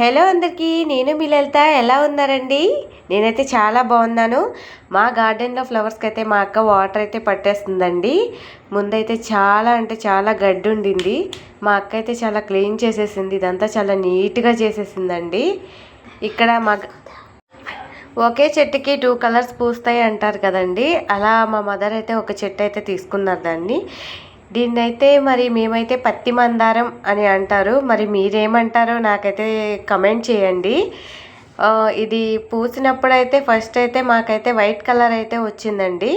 Hello అందరికీ, నేను మీ లలిత. ఎలా ఉన్నారండి? నేనైతే చాలా బాగున్నాను. మా గార్డెన్లో ఫ్లవర్స్కి అయితే మా అక్క వాటర్ అయితే పట్టేస్తుందండి. ముందైతే చాలా అంటే చాలా గడ్డి ఉండింది. మా అక్క అయితే చాలా క్లీన్ చేసేసింది. ఇదంతా చాలా నీట్గా చేసేసిందండి. ఇక్కడ ఒకే చెట్టుకి 2 కలర్స్ పూస్తాయి అంటారు కదండి. అలా మా మదర్ అయితే ఒక చెట్టు అయితే తీసుకున్నారు దాన్ని. దీన్నైతే మరి మేమైతే పత్తి మందారం అని అంటారు. మరి మీరేమంటారో నాకైతే కమెంట్ చేయండి. ఇది పూసినప్పుడైతే ఫస్ట్ అయితే మాకైతే వైట్ కలర్ అయితే వచ్చిందండి.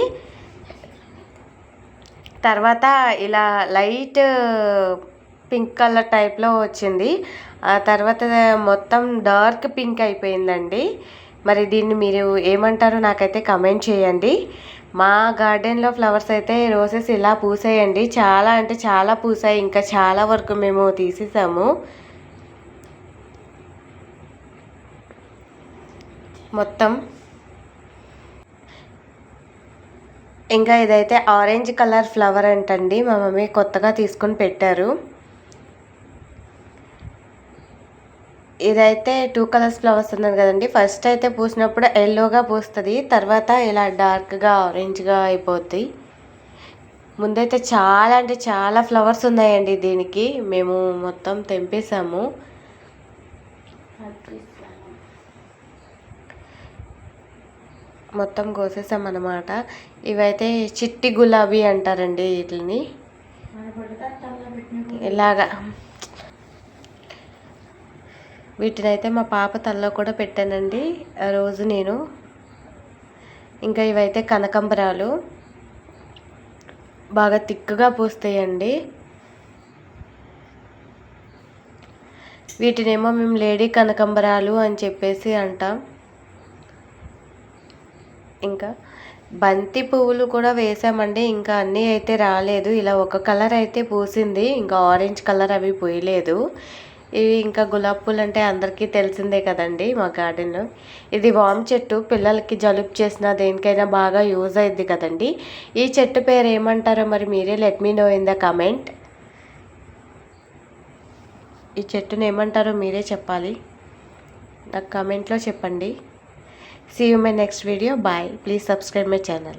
తర్వాత ఇలా లైట్ పింక్ కలర్ టైప్లో వచ్చింది. ఆ తర్వాత మొత్తం డార్క్ పింక్ అయిపోయిందండి. మరి దీన్ని మీరు ఏమంటారో నాకైతే కమెంట్ చేయండి. మా గార్డెన్లో ఫ్లవర్స్ అయితే రోసెస్ ఇలా పూసాయండి. చాలా అంటే చాలా పూసాయి. ఇంకా చాలా వరకు మేము తీసేసాము. మొత్తం ఇంకా ఇదైతే ఆరెంజ్ కలర్ ఫ్లవర్ అంటండి. మా మమ్మీ కొత్తగా తీసుకొని పెట్టారు. ఇదైతే 2 కలర్స్ ఫ్లవర్స్ ఉన్నాయి కదండి. ఫస్ట్ అయితే పూసినప్పుడు ఎల్లోగా పూస్తుంది. తర్వాత ఇలా డార్క్గా ఆరెంజ్గా అయిపోద్ది. ముందైతే చాలా అంటే చాలా ఫ్లవర్స్ ఉన్నాయండి. దీనికి మేము మొత్తం తెంపేసాము. మొత్తం కోసేసామన్నమాట. ఇవైతే చిట్టి గులాబీ అంటారండి వీటిని. ఇలాగా వీటినైతే మా పాప తల్లో కూడా పెట్టానండి ఆ రోజు నేను. ఇంకా ఇవైతే కనకాంబరాలు బాగా తిక్కుగా పూస్తాయండి. వీటినేమో మేము లేడీ కనకాంబరాలు అని చెప్పేసి అంటాం. ఇంకా బంతి పువ్వులు కూడా వేసామండి. ఇంకా అన్నీ అయితే రాలేదు. ఇలా ఒక కలర్ అయితే పూసింది. ఇంకా ఆరెంజ్ కలర్ అవి పూయలేదు. ఇవి ఇంకా గులాబీ పూలు అంటే అందరికీ తెలిసిందే కదండి మా గార్డెన్లో. ఇది వామ్ చెట్టు. పిల్లలకి జలుబు చేసినా దేనికైనా బాగా యూజ్ అయ్యిద్ది కదండి. ఈ చెట్టు పేరు ఏమంటారో మరి మీరే let me know in the comment. ఈ చెట్టుని ఏమంటారో మీరే చెప్పాలి, నాకు కమెంట్లో చెప్పండి. See you in my next video. Bye. Please subscribe my channel.